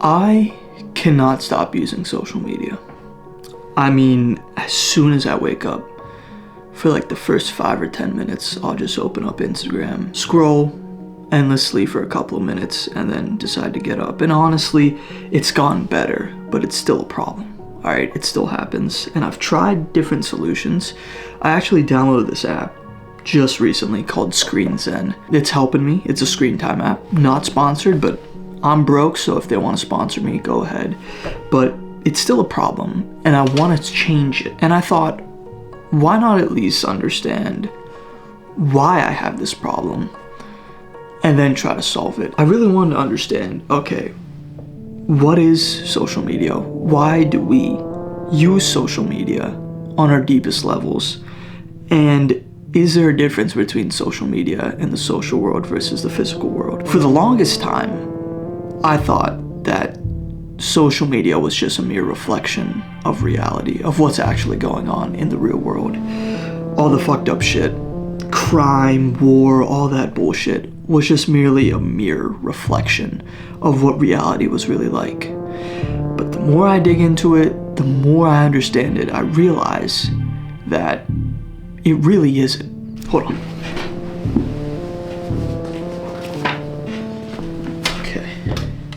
I cannot stop using social media. I mean, as soon as I wake up, for like the first 5 or 10 minutes, I'll just open up Instagram, scroll endlessly for a couple of minutes, and then decide to get up. And honestly, it's gotten better, but it's still a problem. All right, it still happens. And I've tried different solutions. I actually downloaded this app just recently called Screen Zen. It's helping me. It's a screen time app. Not sponsored, but I'm broke, so if they want to sponsor me, go ahead. But it's still a problem, and I want to change it. And I thought, why not at least understand why I have this problem and then try to solve it? I really wanted to understand, okay, what is social media? Why do we use social media on our deepest levels? And is there a difference between social media and the social world versus the physical world? For the longest time, I thought that social media was just a mere reflection of reality, of what's actually going on in the real world. All the fucked up shit, crime, war, all that bullshit was just merely a mere reflection of what reality was really like. But the more I dig into it, the more I understand it, I realize that it really isn't. Hold on.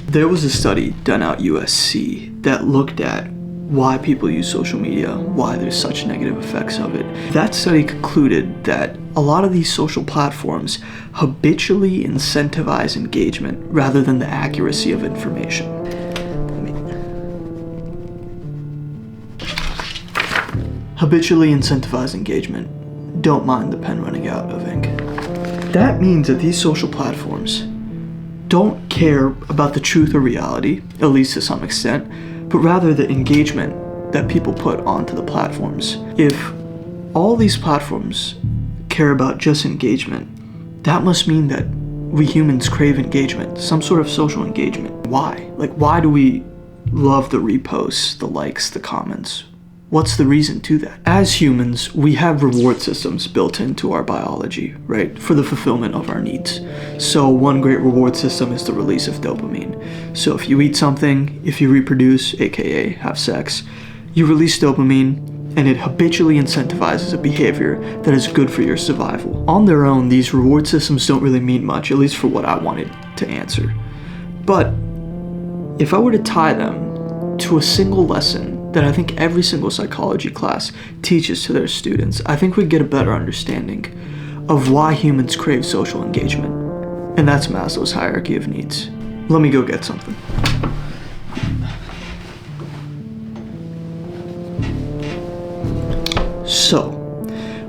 There was a study done at USC that looked at why people use social media, why there's such negative effects of it. That study concluded that a lot of these social platforms habitually incentivize engagement rather than the accuracy of information. Habitually incentivize engagement. Don't mind the pen running out of ink. That means that these social platforms don't care about the truth or reality, at least to some extent, but rather the engagement that people put onto the platforms. If all these platforms care about just engagement, that must mean that we humans crave engagement, some sort of social engagement. Why? Like, why do we love the reposts, the likes, the comments? What's the reason to that? As humans, we have reward systems built into our biology, right? For the fulfillment of our needs. So one great reward system is the release of dopamine. So if you eat something, if you reproduce, aka have sex, you release dopamine, and it habitually incentivizes a behavior that is good for your survival. On their own, these reward systems don't really mean much, at least for what I wanted to answer. But if I were to tie them to a single lesson that I think every single psychology class teaches to their students, I think we'd get a better understanding of why humans crave social engagement. And that's Maslow's hierarchy of needs. Let me go get something. So,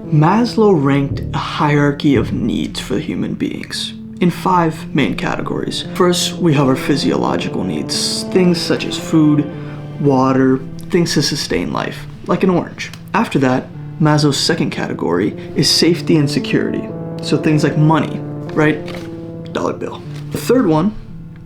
Maslow ranked a hierarchy of needs for human beings in 5 main categories. First, we have our physiological needs, things such as food, water, things to sustain life, like an orange. After that, Maslow's second category is safety and security. So things like money, right? Dollar bill. The third one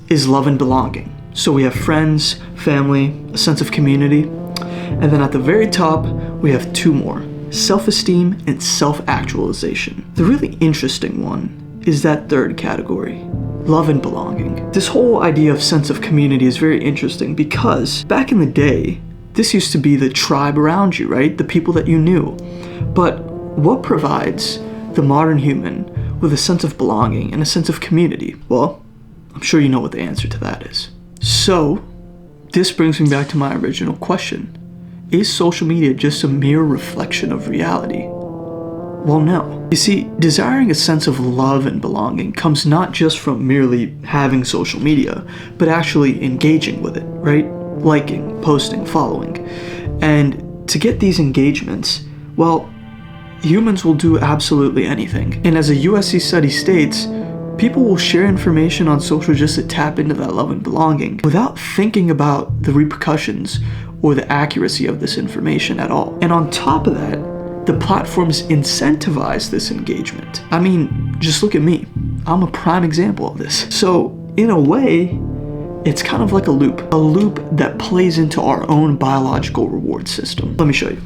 is love and belonging. So we have friends, family, a sense of community. And then at the very top, we have 2 more, self-esteem and self-actualization. The really interesting one is that third category, love and belonging. This whole idea of sense of community is very interesting because back in the day, this used to be the tribe around you, right? The people that you knew. But what provides the modern human with a sense of belonging and a sense of community? Well, I'm sure you know what the answer to that is. So, this brings me back to my original question. Is social media just a mere reflection of reality? Well, no. You see, desiring a sense of love and belonging comes not just from merely having social media, but actually engaging with it, right? Liking, posting, following. And to get these engagements, well, humans will do absolutely anything. And as a USC study states, people will share information on social just to tap into that love and belonging without thinking about the repercussions or the accuracy of this information at all. And on top of that, the platforms incentivize this engagement. I mean, just look at me. I'm a prime example of this. So, in a way, it's kind of like a loop that plays into our own biological reward system. Let me show you.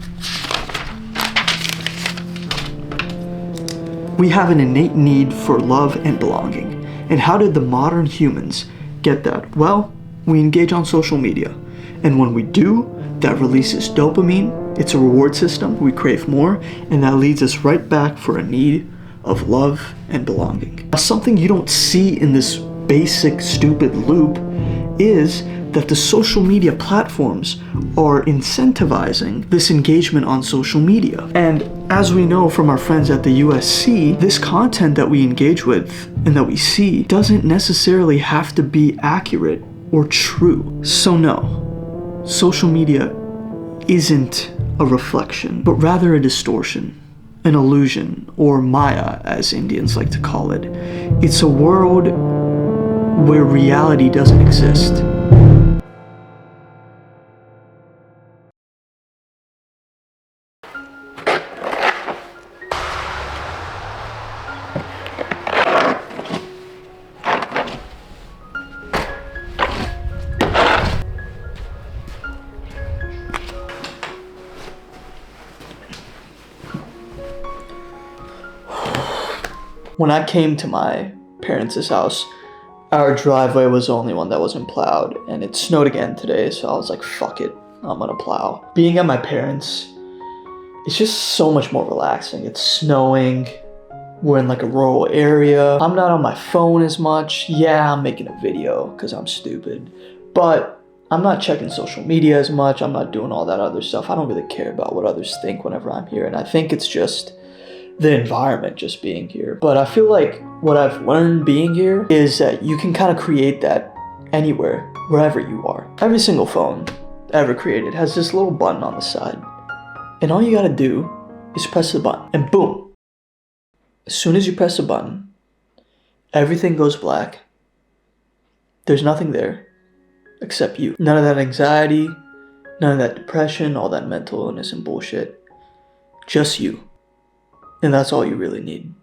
We have an innate need for love and belonging. And how did the modern humans get that? Well, we engage on social media. And when we do, that releases dopamine. It's a reward system. We crave more, and that leads us right back for a need of love and belonging. Something you don't see in this basic stupid loop is that the social media platforms are incentivizing this engagement on social media. And as we know from our friends at the USC, this content that we engage with and that we see doesn't necessarily have to be accurate or true. So no, social media isn't a reflection, but rather a distortion, an illusion, or Maya, as Indians like to call it. It's a world where reality doesn't exist. When I came to my parents' house, our driveway was the only one that wasn't plowed, and it snowed again today, so I was like, fuck it, I'm gonna plow. Being at my parents', it's just so much more relaxing. It's snowing, we're in like a rural area, I'm not on my phone as much. Yeah, I'm making a video, because I'm stupid, but I'm not checking social media as much, I'm not doing all that other stuff. I don't really care about what others think whenever I'm here, and I think it's just the environment just being here. But I feel like what I've learned being here is that you can kind of create that anywhere, wherever you are. Every single phone ever created has this little button on the side. And all you gotta do is press the button, and boom. As soon as you press the button, everything goes black. There's nothing there except you. None of that anxiety, none of that depression, all that mental illness and bullshit. Just you. And that's all you really need.